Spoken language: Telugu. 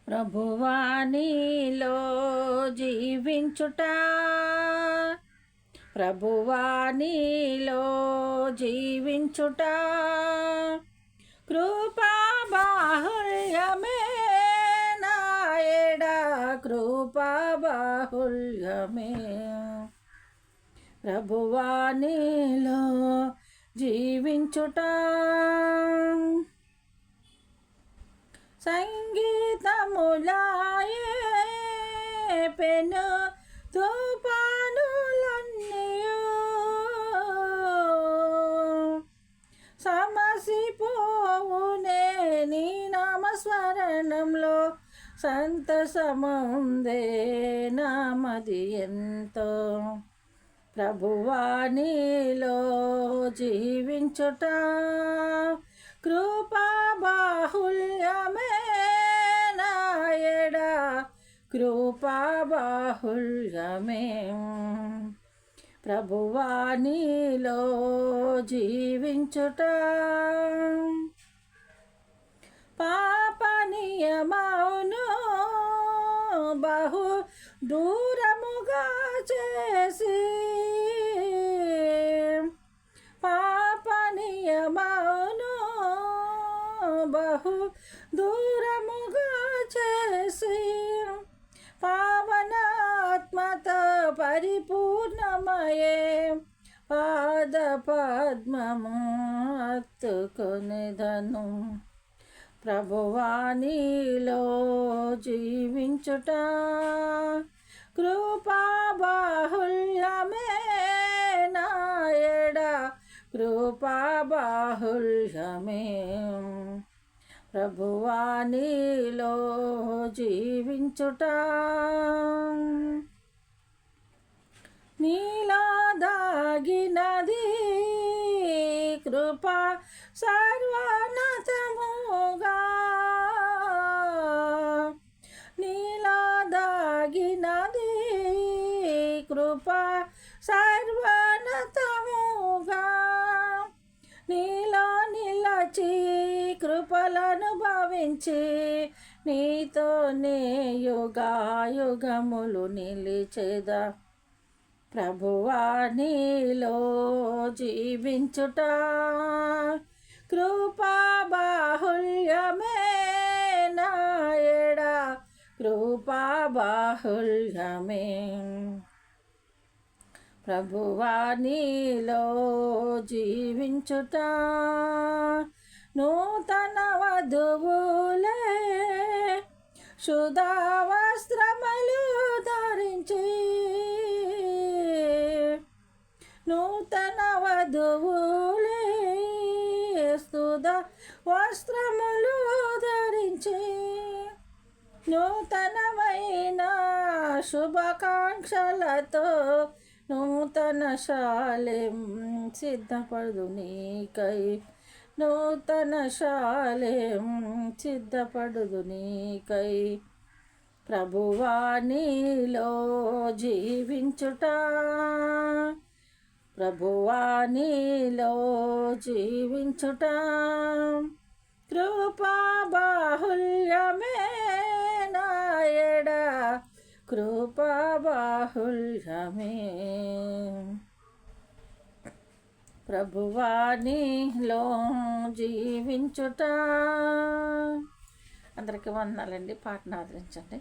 ప్రభువా నీలో జీవించుట, ప్రభువా నీలో జీవించుట, కృపా బాహుళ్యమే నాయడ, కృపా బాహుళ్యమే. ప్రభువా నీలో జీవించుట, సంగీతములాయే పెను తుఫానులన్నీయు, సమసిపోవునే నీ నామస్మరణంలో సంతసముందే నామది ఎంతో. ప్రభువా నీలో జీవించుట, కృపా బాహుళ్యమే నాయడ, కృపా బాహుళ్యమే. ప్రభువా నీలో జీవించుట, పాప నియమమును బహు దూరముగా చేసి, పాప నియమమును బహు దూరముగా చేసి, పావనాత్మతో పరిపూర్ణమయే పాద పద్మము హత్తుకొనెదను. ప్రభువా నీలో జీవించుట, కృపా బాహుళ్యమే నాయడ, కృపా బాహుళ్యమే. ప్రభువా నీలో జీవించుట, నీలో దాగినది కృపా సర్వోన్నతముగా, నీలో దాగినది కృపా సర్వోన్నతముగా, నీలో నిలచి కృపలను భావించి నీతోనే యుగాయుగములు నిలిచెదా. ప్రభువా నీలో జీవించుట, కృపా బాహుళ్యమే నాయడ, కృపా బాహుళ్యమే. ప్రభువా నీలో జీవించుట, నూతన వధువులే శుద్ధ వస్త్రములు ధరించి, నూతన వధువులే శుద్ధ వస్త్రములు ధరించి, నూతనమైన శుభాకాంక్షలతో నూతన శాలెం సిద్ధపడు నీకై, నూతన శాలెం సిద్ధపడు నీకై. ప్రభువా నీలో జీవించుట, ప్రభువా నీలో జీవించుట, కృపా బాహుళ్యమే నాయడ, కృపా బాహుళ్యమే. ప్రభువా నీలో జీవించుట. అందరికీ వందనాలండి. పాటను ఆదరించండి.